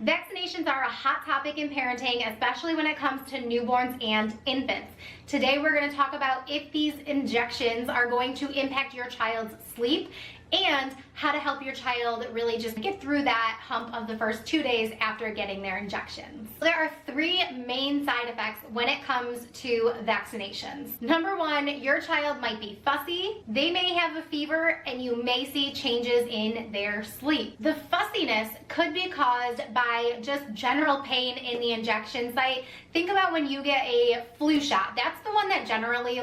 Vaccinations are a hot topic in parenting, especially when it comes to newborns and infants. Today we're going to talk about if these injections are going to impact your child's sleep and how to help your child really just get through that hump of the first 2 days after getting their injections. There are three main side effects when it comes to vaccinations. Number one, your child might be fussy, they may have a fever, and you may see changes in their sleep. The fussiness could be caused by just general pain in the injection site. Think about when you get a flu shot. That's the one that generally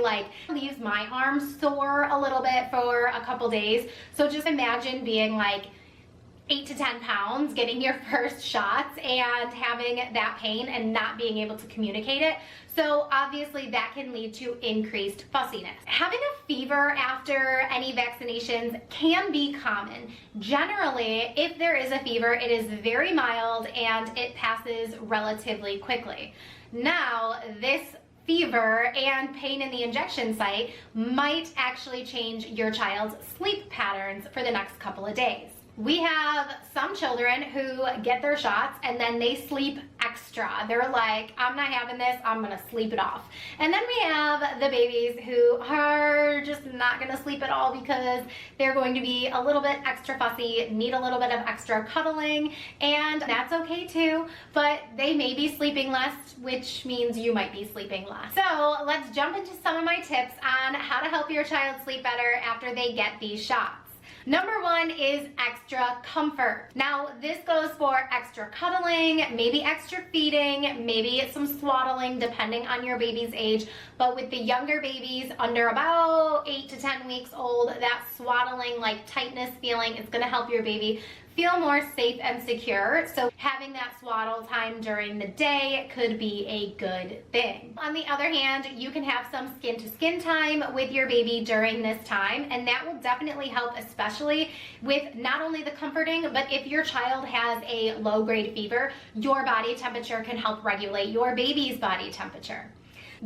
leaves my arms sore a little bit for a couple days. So just imagine being like 8 to 10 pounds, getting your first shots and having that pain and not being able to communicate it. So obviously that can lead to increased fussiness. Having a fever after any vaccinations can be common. Generally, if there is a fever, it is very mild and it passes relatively quickly. Now, this fever and pain in the injection site might actually change your child's sleep patterns for the next couple of days. We have some children who get their shots and then they sleep extra. They're like, I'm not having this, I'm gonna sleep it off. And then we have the babies who are just not gonna sleep at all because they're going to be a little bit extra fussy, need a little bit of extra cuddling, and that's okay too, but they may be sleeping less, which means you might be sleeping less. So let's jump into some of my tips on how to help your child sleep better after they get these shots. Number one is extra comfort. Now, this goes for extra cuddling, maybe extra feeding, maybe some swaddling, depending on your baby's age. But with the younger babies under about 8 to 10 weeks old, that swaddling, tightness feeling is gonna help your baby feel more safe and secure. So having that swaddle time during the day could be a good thing. On the other hand, you can have some skin to skin time with your baby during this time, and that will definitely help, especially with not only the comforting, but if your child has a low grade fever, your body temperature can help regulate your baby's body temperature.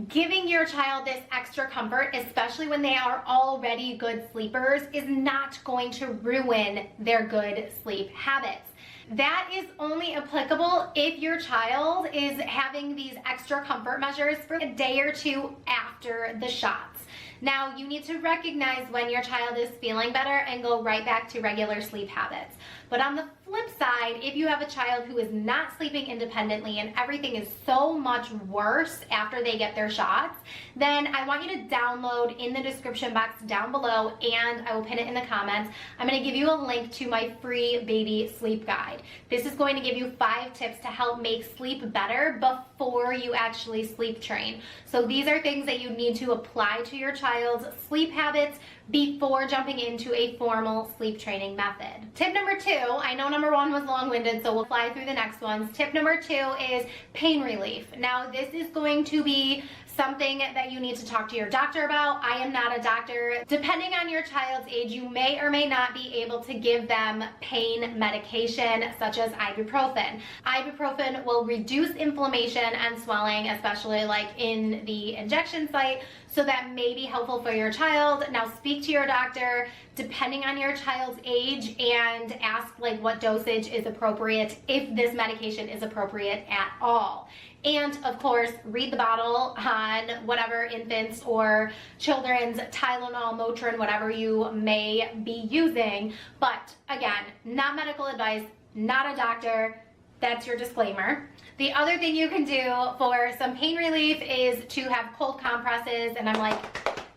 Giving your child this extra comfort, especially when they are already good sleepers, is not going to ruin their good sleep habits. That is only applicable if your child is having these extra comfort measures for a day or two after the shots. Now, you need to recognize when your child is feeling better and go right back to regular sleep habits. But on the flip side, if you have a child who is not sleeping independently and everything is so much worse after they get their shots, then I want you to download in the description box down below, and I will pin it in the comments. I'm going to give you a link to my free baby sleep guide. This is going to give you 5 tips to help make sleep better before you actually sleep train. So these are things that you need to apply to your child's sleep habits before jumping into a formal sleep training method. Tip number 2, I know number 1 was long-winded, so we'll fly through the next ones. Tip number 2 is pain relief. Now, this is going to be something that you need to talk to your doctor about. I am not a doctor. Depending on your child's age, you may or may not be able to give them pain medication such as ibuprofen. Ibuprofen will reduce inflammation and swelling, especially in the injection site, so that may be helpful for your child. Now, speak to your doctor depending on your child's age and ask what dosage is appropriate, if this medication is appropriate at all. And of course, read the bottle on whatever infants or children's Tylenol, Motrin, whatever you may be using. But again, not medical advice, not a doctor. That's your disclaimer. The other thing you can do for some pain relief is to have cold compresses, and I'm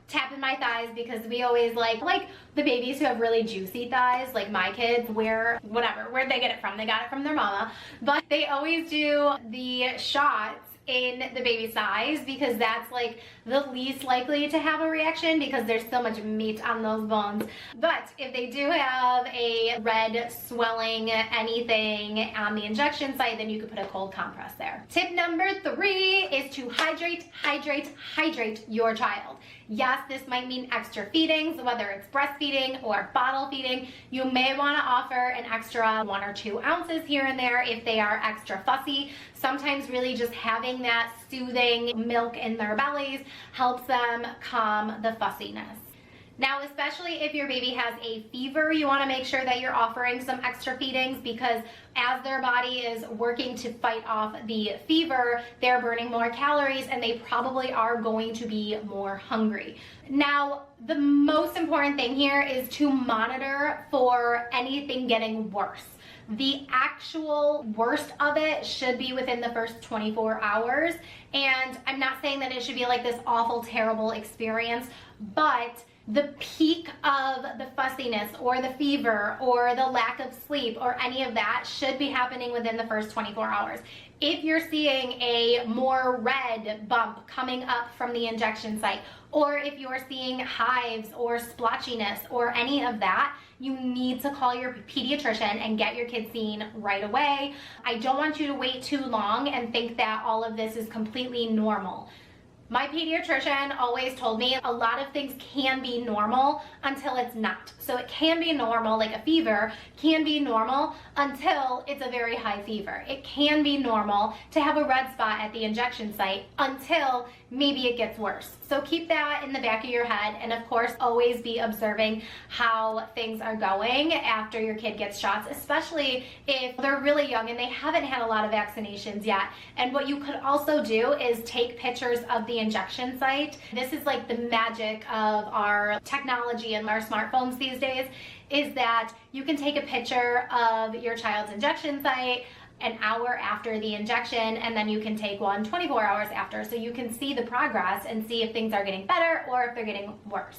tapping my thighs because we always like the babies who have really juicy thighs, like my kids, where'd they get it from? They got it from their mama. But they always do the shots in the baby's thighs because that's the least likely to have a reaction because there's so much meat on those bones. But if they do have a red swelling, anything on the injection site, then you could put a cold compress there. Tip number 3 is to hydrate your child. Yes, this might mean extra feedings, whether it's breastfeeding or bottle feeding. You may want to offer an extra 1 or 2 ounces here and there if they are extra fussy. Sometimes really just having that soothing milk in their bellies helps them calm the fussiness. Now, especially if your baby has a fever, you want to make sure that you're offering some extra feedings, because as their body is working to fight off the fever, they're burning more calories and they probably are going to be more hungry. Now, the most important thing here is to monitor for anything getting worse. The actual worst of it should be within the first 24 hours. And I'm not saying that it should be like this awful, terrible experience, but the peak of the fussiness or the fever or the lack of sleep or any of that should be happening within the first 24 hours. If you're seeing a more red bump coming up from the injection site, or if you're seeing hives or splotchiness or any of that, you need to call your pediatrician and get your kid seen right away. I don't want you to wait too long and think that all of this is completely normal. My pediatrician always told me a lot of things can be normal until it's not. So it can be normal, like a fever can be normal until it's a very high fever. It can be normal to have a red spot at the injection site until maybe it gets worse. So keep that in the back of your head, and of course always be observing how things are going after your kid gets shots, especially if they're really young and they haven't had a lot of vaccinations yet. And what you could also do is take pictures of the injection site. This is like the magic of our technology and our smartphones these days, is that you can take a picture of your child's injection site an hour after the injection, and then you can take one 24 hours after, so you can see the progress and see if things are getting better or if they're getting worse.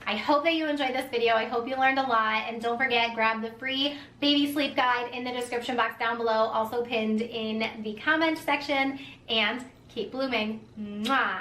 I hope that you enjoyed this video. I hope you learned a lot, and don't forget, grab the free baby sleep guide in the description box down below, also pinned in the comment section, and keep blooming. Mwah!